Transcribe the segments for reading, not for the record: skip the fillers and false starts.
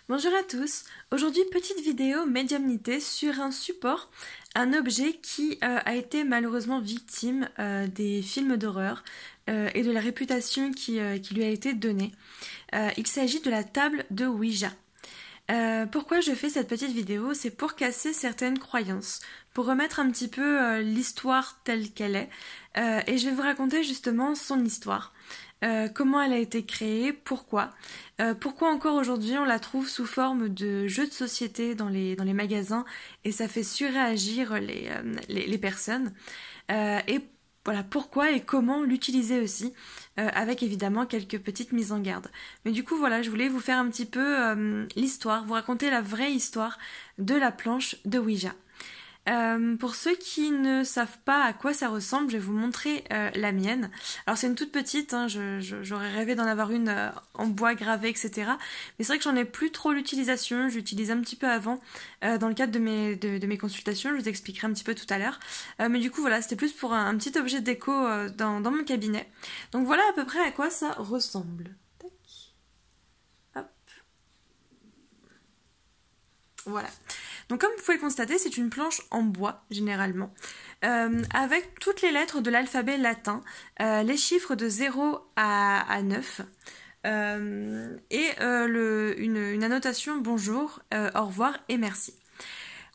Bonjour à tous, aujourd'hui petite vidéo médiumnité sur un support, un objet qui a été malheureusement victime des films d'horreur et de la réputation qui lui a été donnée. Il s'agit de la table de Ouija. Pourquoi je fais cette petite vidéo? C'est pour casser certaines croyances, pour remettre un petit peu l'histoire telle qu'elle est, et je vais vous raconter justement son histoire. Comment elle a été créée, pourquoi encore aujourd'hui on la trouve sous forme de jeu de société dans les magasins et ça fait surréagir les personnes, et voilà pourquoi et comment l'utiliser aussi, avec évidemment quelques petites mises en garde. Mais du coup voilà, je voulais vous faire un petit peu l'histoire, vous raconter la vraie histoire de la planche de Ouija. Pour ceux qui ne savent pas à quoi ça ressemble, je vais vous montrer la mienne. Alors c'est une toute petite, hein, j'aurais rêvé d'en avoir une en bois gravé, etc. Mais c'est vrai que j'en ai plus trop l'utilisation, j'utilise un petit peu avant dans le cadre de mes consultations, je vous expliquerai un petit peu tout à l'heure. Mais du coup voilà, c'était plus pour un petit objet de déco dans mon cabinet. Donc voilà à peu près à quoi ça ressemble. Tac. Hop. Voilà. Donc comme vous pouvez le constater, c'est une planche en bois généralement, avec toutes les lettres de l'alphabet latin, les chiffres de 0 à 9, et une annotation bonjour, au revoir et merci.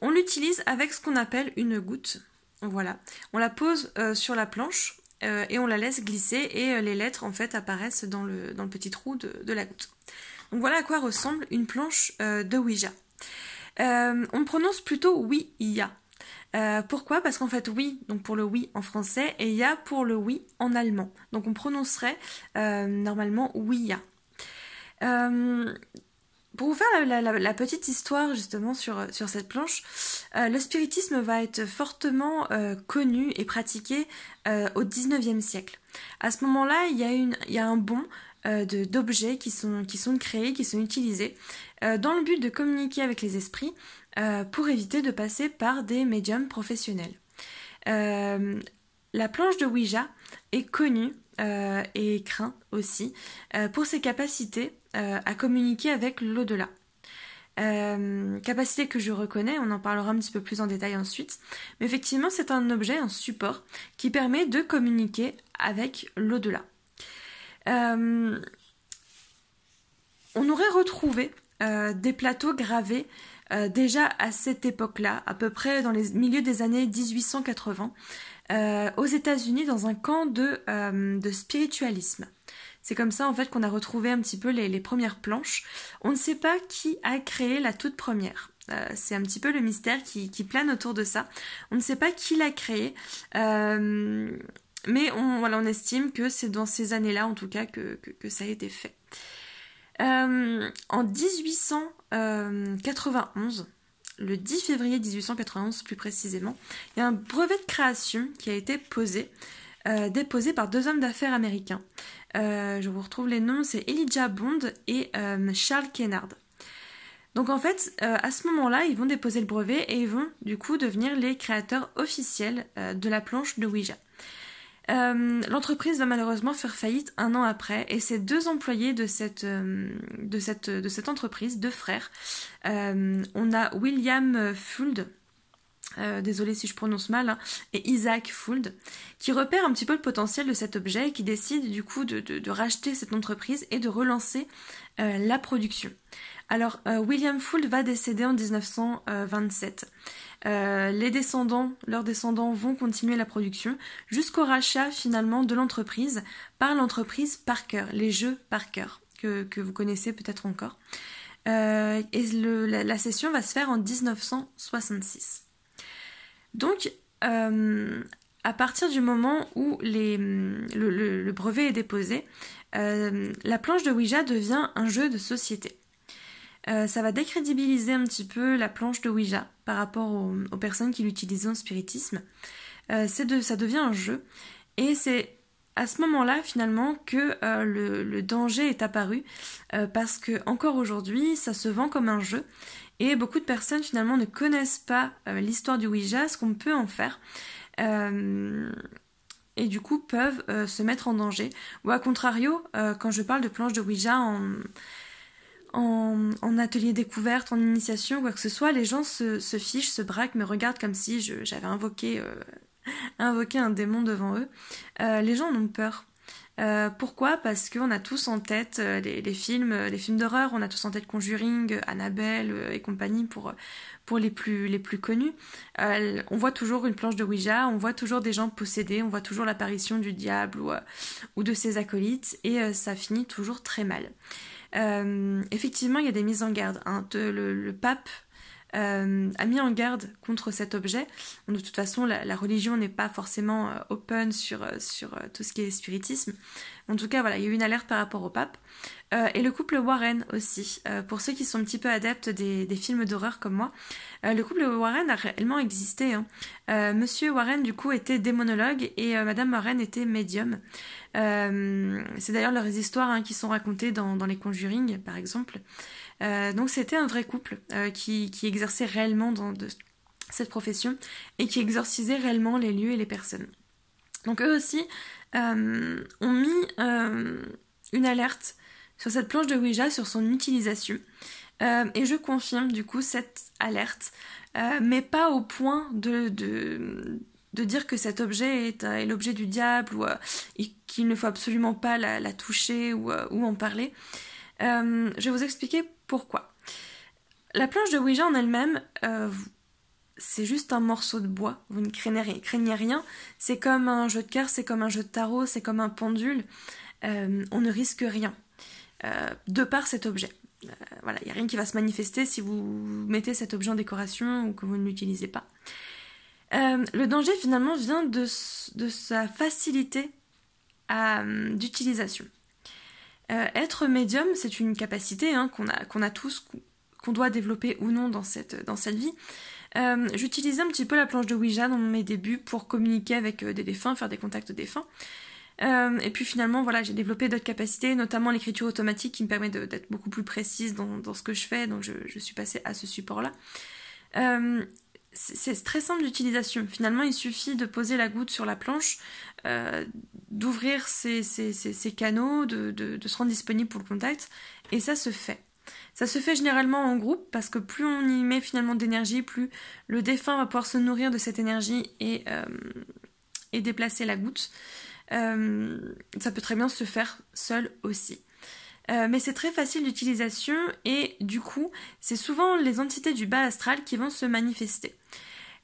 On l'utilise avec ce qu'on appelle une goutte. Voilà. On la pose sur la planche et on la laisse glisser et les lettres en fait apparaissent dans le petit trou de la goutte. Donc voilà à quoi ressemble une planche de Ouija. On prononce plutôt oui-ya. Pourquoi? Parce qu'en fait oui, donc pour le oui en français, et ya pour le oui en allemand. Donc on prononcerait normalement oui-ya. Pour vous faire la petite histoire justement sur cette planche, le spiritisme va être fortement connu et pratiqué au 19e siècle. À ce moment-là, il y a un bond d'objets qui sont créés, qui sont utilisés dans le but de communiquer avec les esprits pour éviter de passer par des médiums professionnels. La planche de Ouija est connue et crainte aussi pour ses capacités à communiquer avec l'au-delà. Capacité que je reconnais, on en parlera un petit peu plus en détail ensuite, mais effectivement c'est un objet, un support qui permet de communiquer avec l'au-delà. On aurait retrouvé des plateaux gravés déjà à cette époque-là, à peu près dans les milieux des années 1880, aux États-Unis dans un camp de spiritualisme. C'est comme ça en fait qu'on a retrouvé un petit peu les premières planches. On ne sait pas qui a créé la toute première. C'est un petit peu le mystère qui plane autour de ça. On ne sait pas qui l'a créé, mais on estime que c'est dans ces années-là en tout cas que ça a été fait. En 1891, le 10 février 1891 plus précisément, il y a un brevet de création qui a été déposé par deux hommes d'affaires américains. Je vous retrouve les noms, c'est Elijah Bond et Charles Kennard. Donc en fait, à ce moment-là, ils vont déposer le brevet et ils vont du coup devenir les créateurs officiels de la planche de Ouija. L'entreprise va malheureusement faire faillite un an après et ces deux employés de cette entreprise, deux frères, on a William Fuld, désolé si je prononce mal, hein, et Isaac Fuld, qui repèrent un petit peu le potentiel de cet objet et qui décident du coup de racheter cette entreprise et de relancer la production. Alors William Fuld va décéder en 1927. Leurs descendants vont continuer la production jusqu'au rachat finalement de l'entreprise par l'entreprise Parker, les jeux Parker, que vous connaissez peut-être encore. Et la cession va se faire en 1966. Donc, à partir du moment où le brevet est déposé, la planche de Ouija devient un jeu de société. Ça va décrédibiliser un petit peu la planche de Ouija par rapport aux personnes qui l'utilisent en spiritisme. Ça devient un jeu et c'est à ce moment-là finalement que le danger est apparu, parce que encore aujourd'hui ça se vend comme un jeu et beaucoup de personnes finalement ne connaissent pas l'histoire du Ouija, ce qu'on peut en faire, et du coup peuvent se mettre en danger. Ou à contrario, quand je parle de planche de Ouija en atelier découverte, en initiation, quoi que ce soit, les gens se fichent, se braquent, me regardent comme si j'avais invoqué un démon devant eux. Les gens en ont peur. Pourquoi? Parce qu'on a tous en tête les films d'horreur, on a tous en tête Conjuring, Annabelle et compagnie pour les plus connus. On voit toujours une planche de Ouija, on voit toujours des gens possédés, on voit toujours l'apparition du diable ou de ses acolytes, et ça finit toujours très mal. Effectivement, il y a des mises en garde. Hein. Le pape a mis en garde contre cet objet. De toute façon, la religion n'est pas forcément open sur tout ce qui est spiritisme. En tout cas, voilà, il y a eu une alerte par rapport au pape. Et le couple Warren aussi. Pour ceux qui sont un petit peu adeptes des films d'horreur comme moi, le couple Warren a réellement existé. Hein. Monsieur Warren, du coup, était démonologue et Madame Warren était médium. C'est d'ailleurs leurs histoires hein, qui sont racontées dans les Conjuring, par exemple. Donc c'était un vrai couple qui exerçait réellement de cette profession et qui exorcisait réellement les lieux et les personnes. Donc eux aussi ont mis une alerte sur cette planche de Ouija, sur son utilisation. Et je confirme du coup cette alerte, mais pas au point de dire que cet objet est l'objet du diable ou qu'il ne faut absolument pas la toucher ou en parler. Je vais vous expliquer pourquoi. La planche de Ouija en elle-même, c'est juste un morceau de bois, vous ne craignez rien, c'est comme un jeu de cartes, c'est comme un jeu de tarot, c'est comme un pendule, on ne risque rien de par cet objet. Voilà, il n'y a rien qui va se manifester si vous mettez cet objet en décoration ou que vous ne l'utilisez pas. Le danger finalement vient de sa facilité d'utilisation. Être médium, c'est une capacité hein, qu'on a tous, qu'on doit développer ou non dans cette vie. J'utilisais un petit peu la planche de Ouija dans mes débuts pour communiquer avec des défunts, faire des contacts défunts. Et puis finalement, voilà, j'ai développé d'autres capacités, notamment l'écriture automatique qui me permet d'être beaucoup plus précise dans ce que je fais, donc je suis passée à ce support-là. C'est très simple d'utilisation. Finalement, il suffit de poser la goutte sur la planche, d'ouvrir ses canaux, de se rendre disponible pour le contact, et ça se fait. Ça se fait généralement en groupe, parce que plus on y met finalement d'énergie, plus le défunt va pouvoir se nourrir de cette énergie et déplacer la goutte. Ça peut très bien se faire seul aussi. Mais c'est très facile d'utilisation et du coup, c'est souvent les entités du bas astral qui vont se manifester.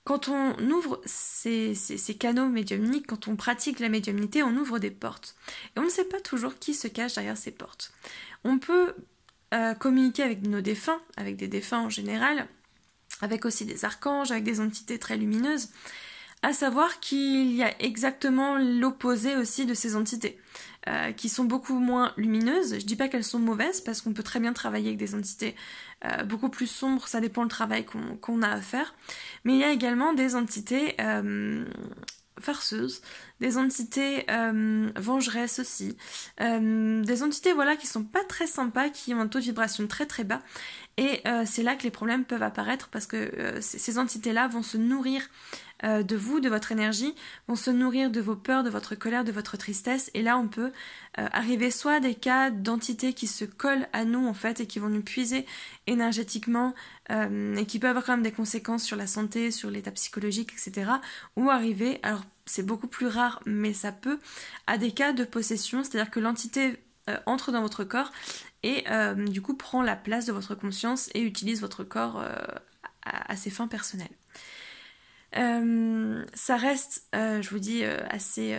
Quand on ouvre ces canaux médiumniques, quand on pratique la médiumnité, on ouvre des portes. Et on ne sait pas toujours qui se cache derrière ces portes. On peut communiquer avec nos défunts, avec des défunts en général, avec aussi des archanges, avec des entités très lumineuses, à savoir qu'il y a exactement l'opposé aussi de ces entités, qui sont beaucoup moins lumineuses. Je dis pas qu'elles sont mauvaises, parce qu'on peut très bien travailler avec des entités beaucoup plus sombres, ça dépend le travail qu'on a à faire. Mais il y a également des entités farceuses, des entités vengeresses aussi, des entités voilà, qui sont pas très sympas, qui ont un taux de vibration très très bas, et c'est là que les problèmes peuvent apparaître, parce que ces entités-là vont se nourrir de vous, de votre énergie, vont se nourrir de vos peurs, de votre colère, de votre tristesse, et là on peut arriver soit à des cas d'entités qui se collent à nous en fait et qui vont nous puiser énergétiquement et qui peuvent avoir quand même des conséquences sur la santé, sur l'état psychologique, etc. Ou arriver, alors c'est beaucoup plus rare mais ça peut, à des cas de possession, c'est-à-dire que l'entité entre dans votre corps et du coup prend la place de votre conscience et utilise votre corps à ses fins personnelles. Ça reste, je vous dis, assez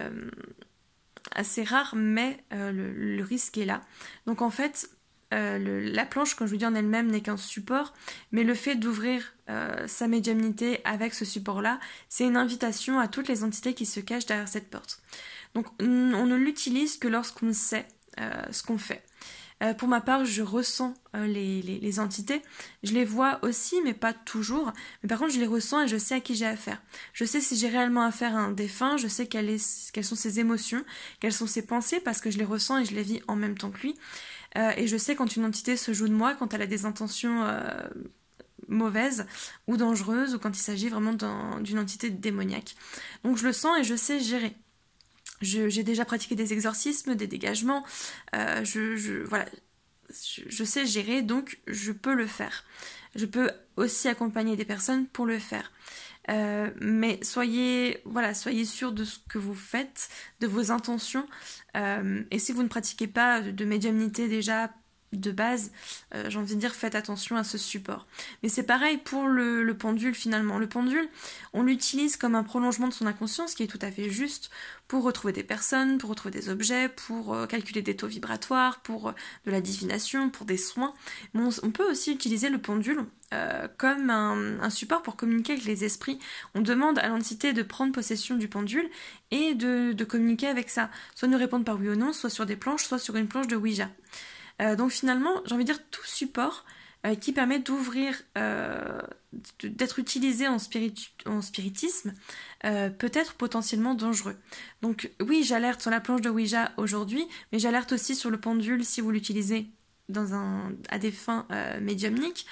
rare, mais le risque est là. Donc en fait, la planche, comme je vous dis en elle-même, n'est qu'un support, mais le fait d'ouvrir sa médiumnité avec ce support-là, c'est une invitation à toutes les entités qui se cachent derrière cette porte. Donc on ne l'utilise que lorsqu'on sait ce qu'on fait. Pour ma part, je ressens les entités. Je les vois aussi, mais pas toujours. Mais par contre, je les ressens et je sais à qui j'ai affaire. Je sais si j'ai réellement affaire à un défunt, je sais quelles sont ses émotions, quelles sont ses pensées, parce que je les ressens et je les vis en même temps que lui. Et je sais quand une entité se joue de moi, quand elle a des intentions mauvaises ou dangereuses, ou quand il s'agit vraiment d'une entité démoniaque. Donc je le sens et je sais gérer. J'ai déjà pratiqué des exorcismes, des dégagements, voilà. je sais gérer, donc je peux le faire. Je peux aussi accompagner des personnes pour le faire. Mais soyez sûrs de ce que vous faites, de vos intentions. Et si vous ne pratiquez pas de médiumnité déjà de base, j'ai envie de dire faites attention à ce support. Mais c'est pareil pour le pendule finalement. Le pendule, on l'utilise comme un prolongement de son inconscient, ce qui est tout à fait juste, pour retrouver des personnes, pour retrouver des objets, pour calculer des taux vibratoires, pour de la divination, pour des soins. Mais on peut aussi utiliser le pendule comme un support pour communiquer avec les esprits. On demande à l'entité de prendre possession du pendule et de communiquer avec ça. Soit nous répondre par oui ou non, soit sur des planches, soit sur une planche de Ouija. Donc finalement, j'ai envie de dire tout support qui permet d'ouvrir, d'être utilisé en spiritisme peut être potentiellement dangereux. Donc oui, j'alerte sur la planche de Ouija aujourd'hui, mais j'alerte aussi sur le pendule si vous l'utilisez à des fins médiumniques.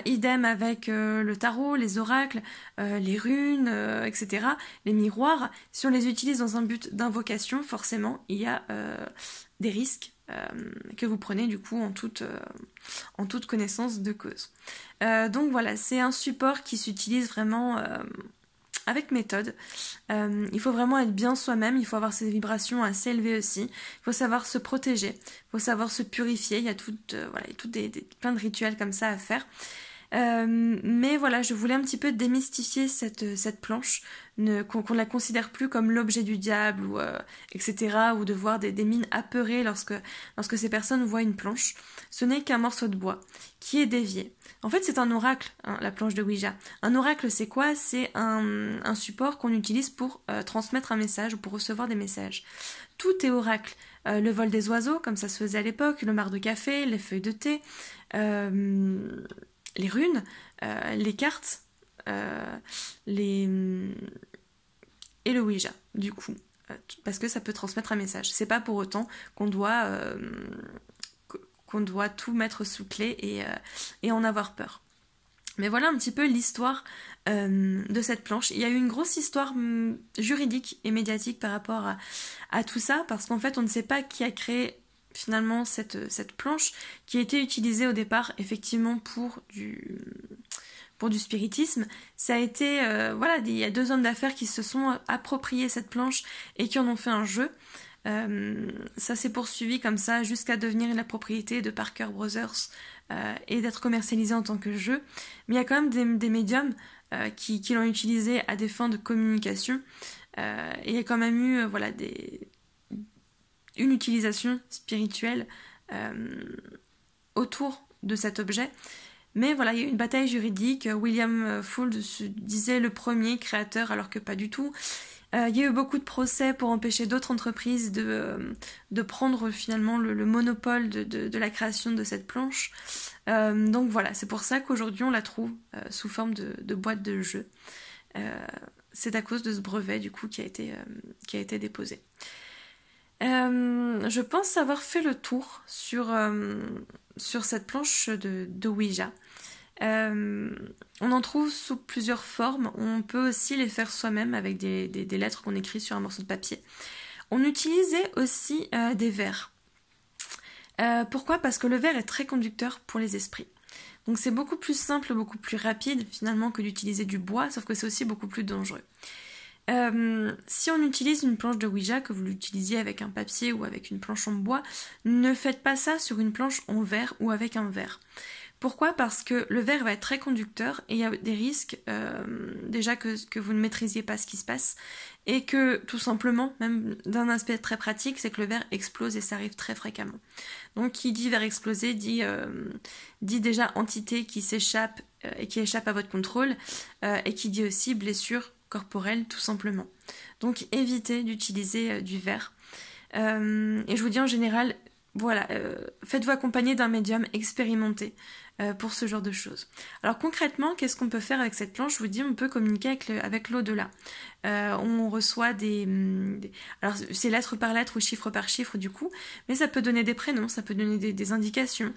Idem avec le tarot, les oracles, les runes, etc., les miroirs. Si on les utilise dans un but d'invocation, forcément, il y a des risques que vous prenez du coup en toute connaissance de cause. Donc voilà, c'est un support qui s'utilise vraiment avec méthode. Il faut vraiment être bien soi-même, il faut avoir ses vibrations assez élevées aussi, il faut savoir se protéger, il faut savoir se purifier, il y a plein de rituels comme ça à faire. Mais voilà, je voulais un petit peu démystifier cette planche, qu'on ne la considère plus comme l'objet du diable, etc., ou de voir des mines apeurées lorsque ces personnes voient une planche. Ce n'est qu'un morceau de bois qui est dévié. En fait, c'est un oracle, hein, la planche de Ouija. Un oracle, c'est quoi? C'est un support qu'on utilise pour transmettre un message ou pour recevoir des messages. Tout est oracle. Le vol des oiseaux, comme ça se faisait à l'époque, le marc de café, les feuilles de thé, les runes, les cartes, et le Ouija, du coup, parce que ça peut transmettre un message. C'est pas pour autant qu'on doit tout mettre sous clé et en avoir peur. Mais voilà un petit peu l'histoire de cette planche. Il y a eu une grosse histoire juridique et médiatique par rapport à tout ça, parce qu'en fait on ne sait pas qui a créé finalement cette planche qui a été utilisée au départ effectivement pour du spiritisme. Ça a été il y a 2 hommes d'affaires qui se sont appropriés cette planche et qui en ont fait un jeu. Ça s'est poursuivi comme ça jusqu'à devenir la propriété de Parker Brothers et d'être commercialisé en tant que jeu. Mais il y a quand même des médiums qui l'ont utilisé à des fins de communication. Et il y a quand même eu une utilisation spirituelle autour de cet objet. Mais voilà, il y a eu une bataille juridique. William Fuld se disait le premier créateur, alors que pas du tout. Il y a eu beaucoup de procès pour empêcher d'autres entreprises de prendre finalement le monopole de la création de cette planche. Donc voilà, c'est pour ça qu'aujourd'hui on la trouve sous forme de boîte de jeu. C'est à cause de ce brevet du coup qui a été déposé. Je pense avoir fait le tour sur cette planche de Ouija. On en trouve sous plusieurs formes. On peut aussi les faire soi-même avec des lettres qu'on écrit sur un morceau de papier. On utilisait aussi des verres. Pourquoi? Parce que le verre est très conducteur pour les esprits. Donc c'est beaucoup plus simple, beaucoup plus rapide finalement que d'utiliser du bois, sauf que c'est aussi beaucoup plus dangereux. Si on utilise une planche de Ouija, que vous l'utilisiez avec un papier ou avec une planche en bois, ne faites pas ça sur une planche en verre ou avec un verre. Pourquoi? Parce que le verre va être très conducteur et il y a des risques déjà que vous ne maîtrisiez pas ce qui se passe et que tout simplement, même d'un aspect très pratique, c'est que le verre explose et ça arrive très fréquemment. Donc qui dit verre explosé dit déjà entité qui s'échappe et qui échappe à votre contrôle et qui dit aussi blessure corporelle tout simplement. Donc évitez d'utiliser du verre. Et je vous dis en général, faites-vous accompagner d'un médium expérimenté pour ce genre de choses. Alors concrètement, qu'est-ce qu'on peut faire avec cette planche? Je vous dis, on peut communiquer avec l'au-delà. On reçoit alors c'est lettre par lettre ou chiffre par chiffre du coup, mais ça peut donner des prénoms, ça peut donner des indications.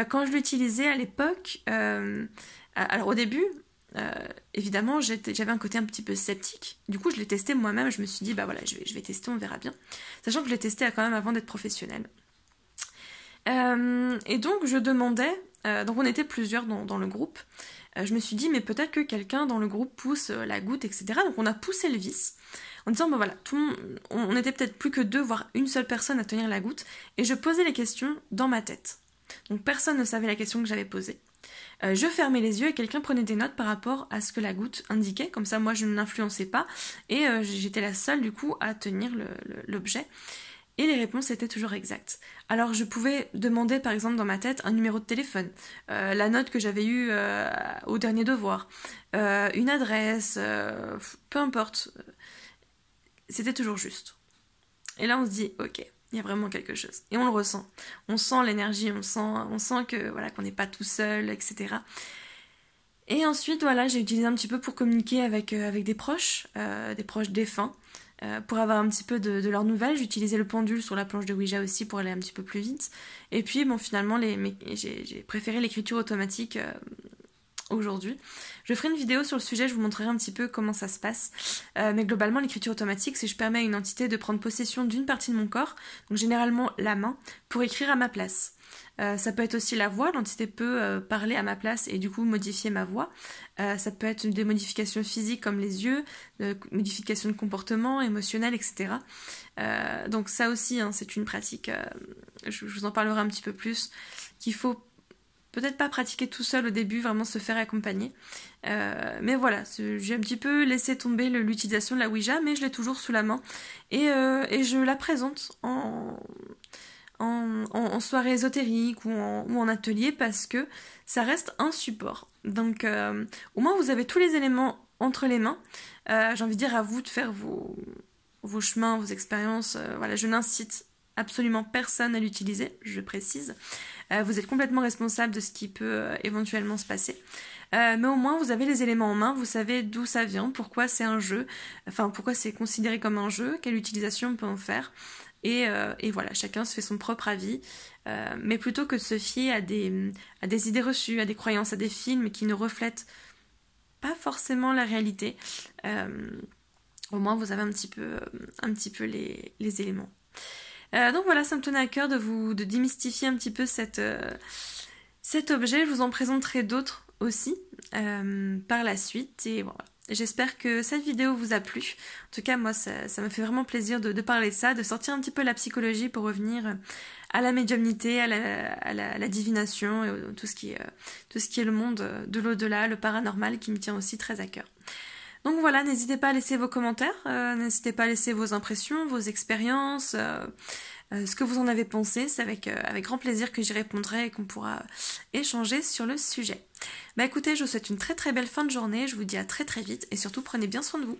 Quand je l'utilisais à l'époque, alors au début, évidemment, j'avais un côté un petit peu sceptique. Du coup, je l'ai testé moi-même. Je me suis dit, je vais tester, on verra bien. Sachant que je l'ai testé quand même avant d'être professionnelle. Et donc je demandais, donc on était plusieurs dans le groupe, je me suis dit mais peut-être que quelqu'un dans le groupe pousse la goutte, etc. Donc on a poussé le vis en disant ben voilà, on était peut-être plus que 2, voire une seule personne à tenir la goutte, et je posais les questions dans ma tête. Donc personne ne savait la question que j'avais posée. Je fermais les yeux et quelqu'un prenait des notes par rapport à ce que la goutte indiquait, comme ça moi je ne l'influençais pas, et j'étais la seule du coup à tenir l'objet. Et les réponses étaient toujours exactes. Alors je pouvais demander par exemple dans ma tête un numéro de téléphone, la note que j'avais eue au dernier devoir, une adresse, peu importe. C'était toujours juste. Et là on se dit ok, il y a vraiment quelque chose. Et on le ressent. On sent l'énergie, on sent que voilà, qu'on n'est pas tout seul, etc. Et ensuite voilà, j'ai utilisé un petit peu pour communiquer avec des proches défunts. Pour avoir un petit peu de leurs nouvelles, j'utilisais le pendule sur la planche de Ouija aussi pour aller un petit peu plus vite. Et puis bon, finalement, j'ai préféré l'écriture automatique aujourd'hui. Je ferai une vidéo sur le sujet, je vous montrerai un petit peu comment ça se passe. Mais globalement, l'écriture automatique, c'est que je permets à une entité de prendre possession d'une partie de mon corps, donc généralement la main, pour écrire à ma place. Ça peut être aussi la voix, l'entité peut parler à ma place et du coup modifier ma voix. Ça peut être des modifications physiques comme les yeux, modifications de comportement, émotionnel, etc. Donc ça aussi, hein, c'est une pratique, je vous en parlerai un petit peu plus, qu'il faut peut-être pas pratiquer tout seul au début, vraiment se faire accompagner. Mais voilà, j'ai un petit peu laissé tomber l'utilisation de la Ouija, mais je l'ai toujours sous la main. Et je la présente en soirée ésotérique ou en atelier parce que ça reste un support. Donc au moins vous avez tous les éléments entre les mains. J'ai envie de dire à vous de faire vos chemins, vos expériences. Voilà, je n'incite absolument personne à l'utiliser, je précise. Vous êtes complètement responsable de ce qui peut éventuellement se passer. Mais au moins vous avez les éléments en main, vous savez d'où ça vient, pourquoi c'est un jeu, enfin pourquoi c'est considéré comme un jeu, quelle utilisation on peut en faire. Et voilà, chacun se fait son propre avis. Mais plutôt que de se fier à des idées reçues, à des croyances, à des films qui ne reflètent pas forcément la réalité, au moins vous avez un petit peu les éléments. Donc voilà, ça me tenait à cœur de démystifier un petit peu cet objet. Je vous en présenterai d'autres aussi par la suite. Et voilà. J'espère que cette vidéo vous a plu. En tout cas, moi, ça me fait vraiment plaisir de parler de ça, de sortir un petit peu la psychologie pour revenir à la médiumnité, à la divination, et tout ce qui est le monde de l'au-delà, le paranormal, qui me tient aussi très à cœur. Donc voilà, n'hésitez pas à laisser vos commentaires, n'hésitez pas à laisser vos impressions, vos expériences, ce que vous en avez pensé. C'est avec grand plaisir que j'y répondrai et qu'on pourra échanger sur le sujet. Bah écoutez, je vous souhaite une très très belle fin de journée, je vous dis à très très vite et surtout prenez bien soin de vous.